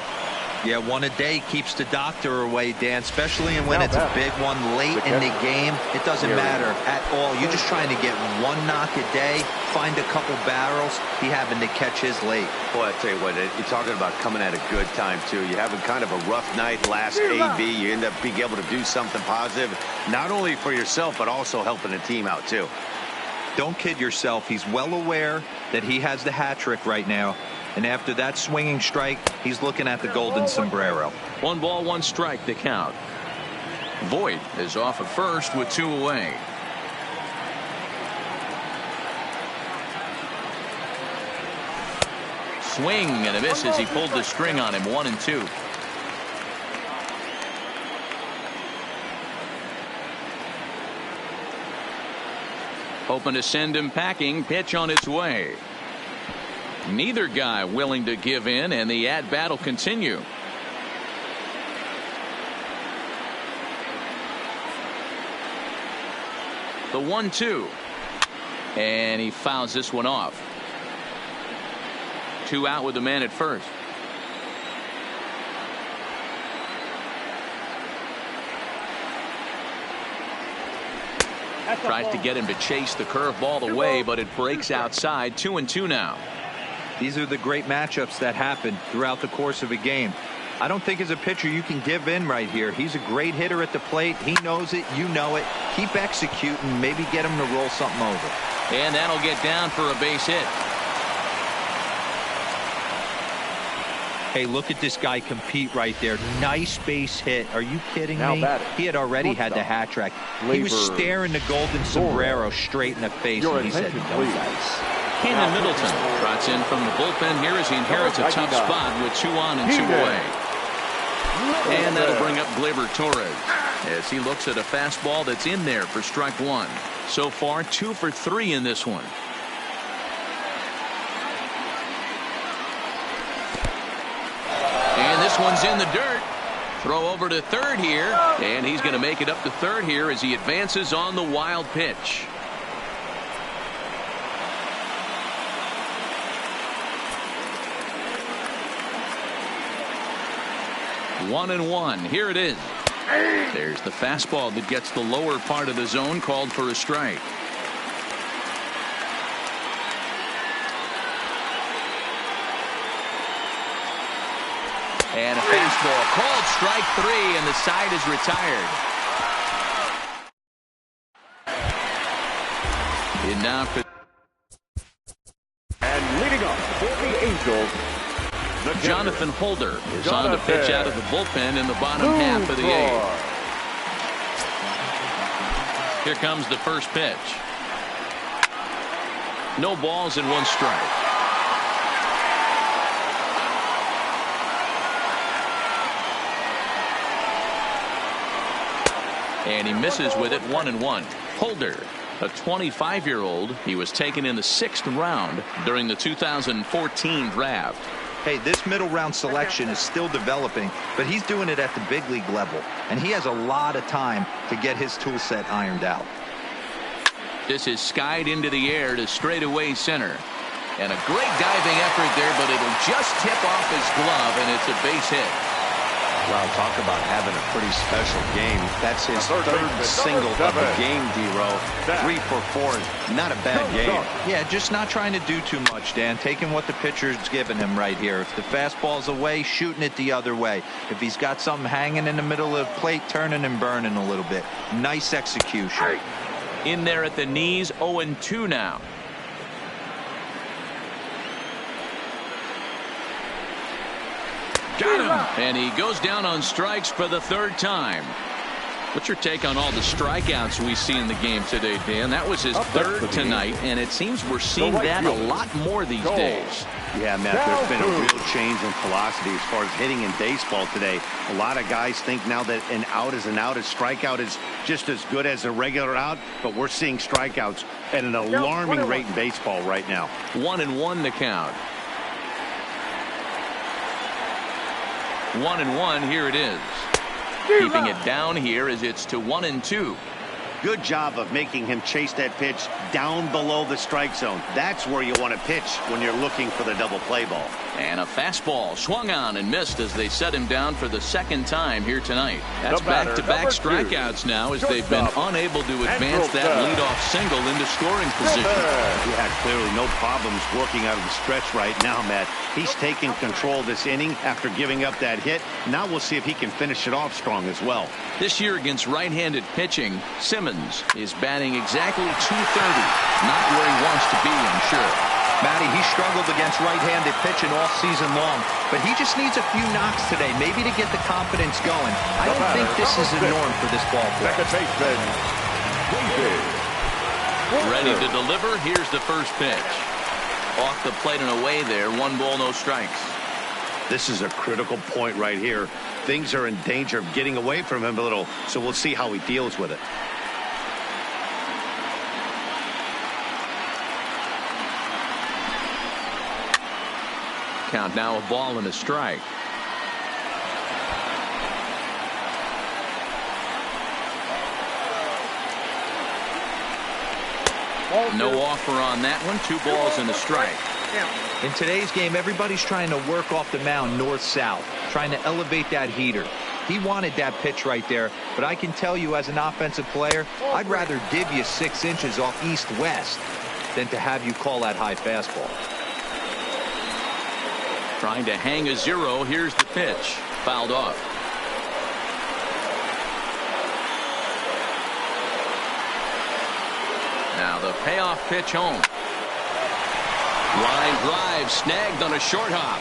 Yeah, one a day keeps the doctor away, Dan, especially when it's a big one late in the game. It doesn't matter at all. You're just trying to get one knock a day, find a couple barrels. He happened to catch his late. Boy, I tell you what, you're talking about coming at a good time, too. You're having kind of a rough night last AB. You end up being able to do something positive, not only for yourself, but also helping the team out, too. Don't kid yourself. He's well aware that he has the hat trick right now. And after that swinging strike, he's looking at the golden sombrero. 1 ball, 1 strike to count. Voigt is off at first with 2 away. Swing and a miss as he pulled the string on him. 1-2. Hoping to send him packing. Pitch on its way. Neither guy willing to give in, and the at-bat will continue. The 1-2. And he fouls this one off. 2 out with the man at first. Tries to get him to chase the curveball away, but it breaks outside. 2-2 now. These are the great matchups that happen throughout the course of a game. I don't think as a pitcher you can give in right here. He's a great hitter at the plate. He knows it. You know it. Keep executing. Maybe get him to roll something over. And that'll get down for a base hit. Hey, look at this guy compete right there. Nice base hit. Are you kidding me? He had already had the hat trick. He was staring the golden sombrero straight in the face, and he said, no dice. Keenan Middleton trots in from the bullpen here as he inherits a tough spot with 2 on and 2 away. And that'll bring up Gleyber Torres as he looks at a fastball that's in there for strike 1. So far 2 for 3 in this one. And this one's in the dirt. Throw over to third here, and he's going to make it up to third here as he advances on the wild pitch. One and one. Here it is. There's the fastball that gets the lower part of the zone, called for a strike. And a fastball called strike 3, and the side is retired. And now for leading off for the Angels, Jonathan Holder is on the pitch out of the bullpen in the bottom half of the 8th. Here comes the first pitch. No balls and 1 strike. And he misses with it. 1-1. Holder, a 25-year-old. He was taken in the 6th round during the 2014 draft. Hey, this middle round selection is still developing, but he's doing it at the big league level, and he has a lot of time to get his tool set ironed out. This is skied into the air to straightaway center. And a great diving effort there, but it'll just tip off his glove, and it's a base hit. Well, talk about having a pretty special game. That's his third single of the game, D-Row. 3 for 4. Not a bad game. Yeah, just not trying to do too much, Dan. Taking what the pitcher's giving him right here. If the fastball's away, shooting it the other way. If he's got something hanging in the middle of the plate, turning and burning a little bit. Nice execution. In there at the knees, 0-2 now. Got him. And he goes down on strikes for the 3rd time. What's your take on all the strikeouts we see in the game today, Dan? That was his third tonight, and it seems we're seeing that a lot more these days. Yeah, Matt, there's been a real change in philosophy as far as hitting in baseball today. A lot of guys think now that an out is an out. A strikeout is just as good as a regular out, but we're seeing strikeouts at an alarming rate in baseball right now. 1-1 the count. 1-1, here it is. Keeping it down here as it's to 1-2. Good job of making him chase that pitch down below the strike zone. That's where you want to pitch when you're looking for the double play ball. And a fastball swung on and missed as they set him down for the second time here tonight. That's back-to-back strikeouts now as they've been unable to advance that leadoff single into scoring position. Yeah, clearly no problems working out of the stretch right now, Matt. He's taking control of this inning after giving up that hit. Now we'll see if he can finish it off strong as well. This year against right-handed pitching, Simmons is batting exactly .230. Not where he wants to be, I'm sure. Matty, he struggled against right-handed pitching all season long, but he just needs a few knocks today, maybe to get the confidence going. I don't think this is the norm for this ball player. Ready to deliver. Here's the first pitch. Off the plate and away there. 1 ball, no strikes. This is a critical point right here. Things are in danger of getting away from him a little, so we'll see how he deals with it. Count now, a ball and a strike. No offer on that one. 2 balls and a strike. In today's game, everybody's trying to work off the mound north-south, trying to elevate that heater. He wanted that pitch right there, but I can tell you as an offensive player, I'd rather give you 6 inches off east-west than to have you call that high fastball. Trying to hang a 0. Here's the pitch. Fouled off. Now the payoff pitch home. Line drive snagged on a short hop.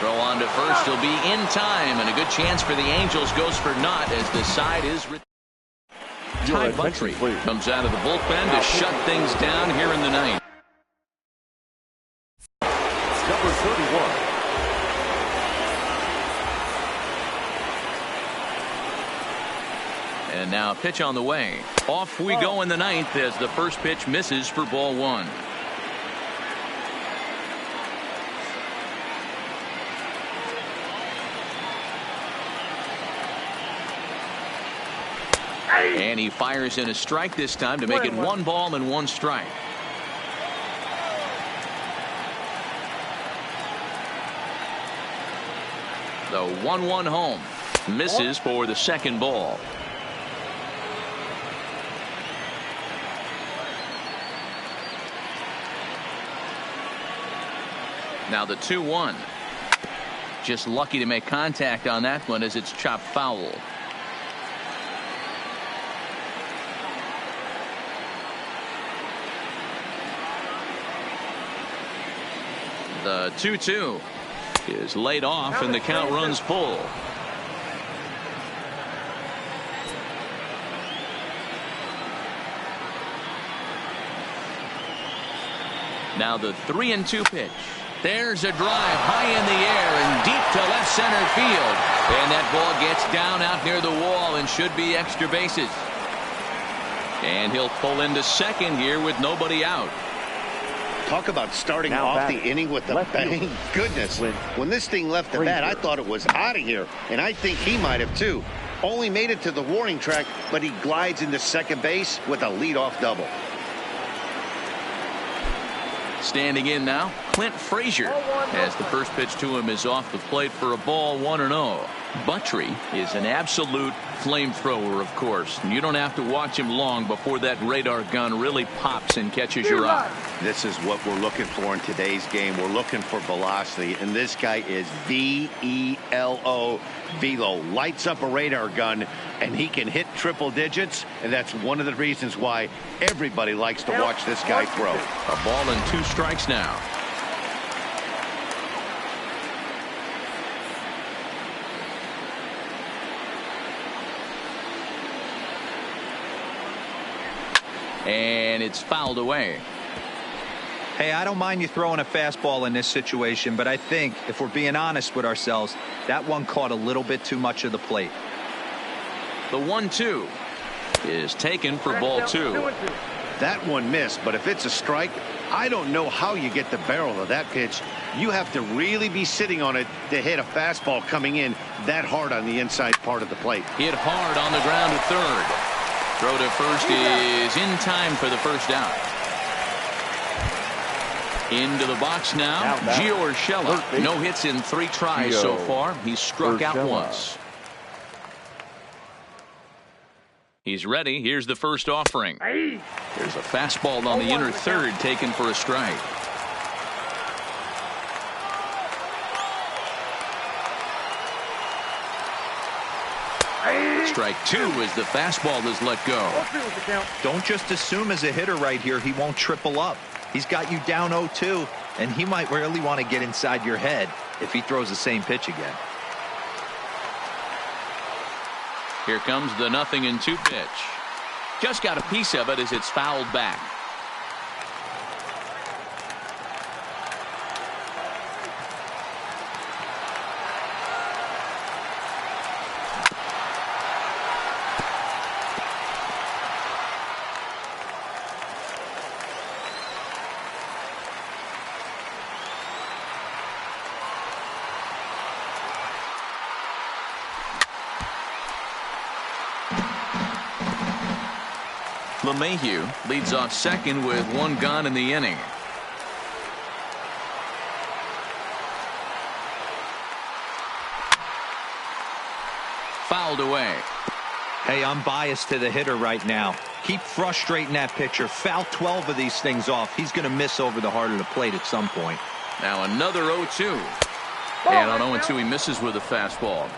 Throw on to first. He'll be in time, and a good chance for the Angels goes for naught as the side is. Ty Buttrey comes out of the bullpen to shut things down here in the ninth. Number 31. And now a pitch on the way. Off we go in the ninth as the first pitch misses for ball 1. And he fires in a strike this time to make it 1 ball and 1 strike. The 1-1 home. Misses for the second ball. Now the 2-1. Just lucky to make contact on that one as it's chopped foul. The 2-2 is laid off and the count runs full. Now the 3-2 pitch. There's a drive high in the air and deep to left center field. And that ball gets down out near the wall and should be extra bases. And he'll pull into second here with nobody out. Talk about starting off the inning with a bang. Goodness. When this thing left the bat, I thought it was out of here. And I think he might have too. Only made it to the warning track, but he glides into second base with a leadoff double. Standing in now, Clint Frazier, as the first pitch to him is off the plate for a ball, 1-0. Buttrey is an absolute flamethrower, of course. And you don't have to watch him long before that radar gun really pops and catches your eye. This is what we're looking for in today's game. We're looking for velocity, and this guy is V-E-L-O, velo. Lights up a radar gun, and he can hit triple digits, and that's one of the reasons why everybody likes to watch this guy throw. A ball and 2 strikes now. And it's fouled away. Hey, I don't mind you throwing a fastball in this situation, but I think, if we're being honest with ourselves, that one caught a little bit too much of the plate. The 1-2 is taken for ball 2. That one missed, but if it's a strike, I don't know how you get the barrel of that pitch. You have to really be sitting on it to hit a fastball coming in that hard on the inside part of the plate. Hit hard on the ground to third. Throw to first is in time for the first out. Into the box now, Gio Urshela. No hits in 3 tries so far. He's struck out once. He's ready. Here's the first offering. There's a fastball on the inner third taken for a strike. Strike 2 as the fastball is let go. Don't just assume as a hitter right here he won't triple up. He's got you down 0-2, and he might really want to get inside your head if he throws the same pitch again. Here comes the 0-2 pitch. Just got a piece of it as it's fouled back. LeMahieu leads off second with 1 gone in the inning. Fouled away. Hey, I'm biased to the hitter right now. Keep frustrating that pitcher. Foul 12 of these things off. He's going to miss over the heart of the plate at some point. Now another 0-2. And on 0-2 he misses with a fastball.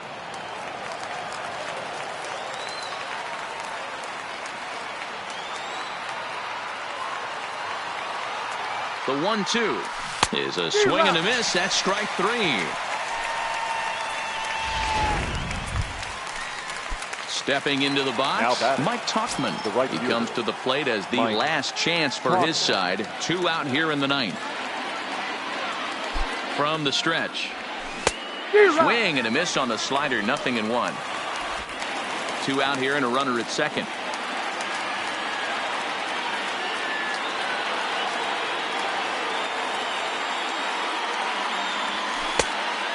The 1-2 is a swing and a miss. That's strike 3. Stepping into the box, Mike Tauchman. He comes to the plate as the last chance for his side. 2 out here in the 9th. From the stretch. Swing and a miss on the slider. 0-1. 2 out here and a runner at second.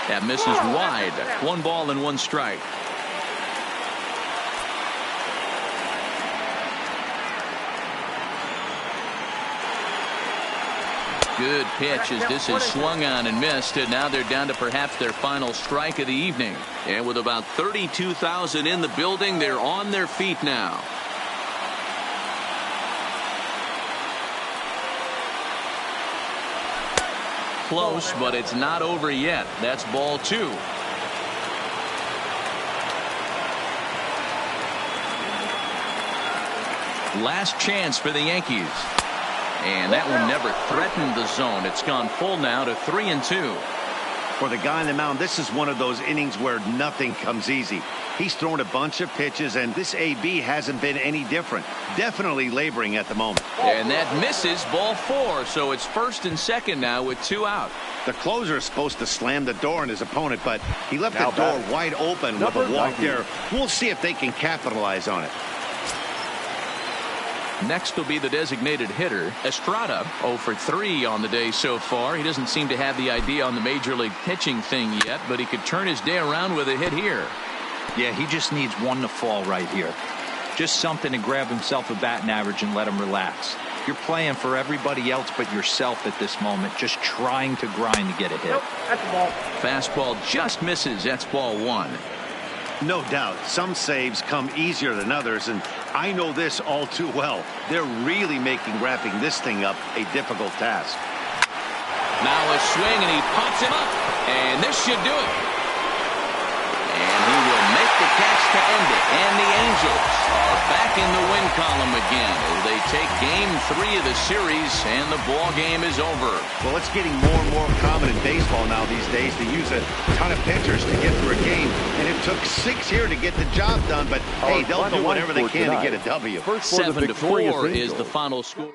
That misses wide. 1 ball and 1 strike. Good pitch as this is swung on and missed, and now they're down to perhaps their final strike of the evening. And with about 32,000 in the building, they're on their feet now. Close, but it's not over yet. That's ball 2. Last chance for the Yankees. And that one never threatened the zone. It's gone full now to 3-2. For the guy on the mound, this is one of those innings where nothing comes easy. He's thrown a bunch of pitches, and this AB hasn't been any different. Definitely laboring at the moment. And that misses, ball 4. So it's first and second now with 2 out. The closer is supposed to slam the door on his opponent, but he left the door wide open with a walk there. We'll see if they can capitalize on it. Next will be the designated hitter, Estrada. 0 for 3 on the day so far. He doesn't seem to have the idea on the major league pitching thing yet, but he could turn his day around with a hit here. Yeah, he just needs one to fall right here. Just something to grab himself a batting average and let him relax. You're playing for everybody else but yourself at this moment, just trying to grind to get a hit. Nope, that's a ball. Fastball just misses. That's ball 1. No doubt, some saves come easier than others, and I know this all too well. They're really making wrapping this thing up a difficult task. Now a swing, and he pops him up, and this should do it. And he will make the catch to end it, and the Angels are back in the win column again as they take game 3 of the series, and the ball game is over. Well, it's getting more and more common in baseball now these days to use a ton of pitchers to get through a game, and it took 6 here to get the job done, but hey, they'll do whatever they can to get a W. 7-4 is the final score.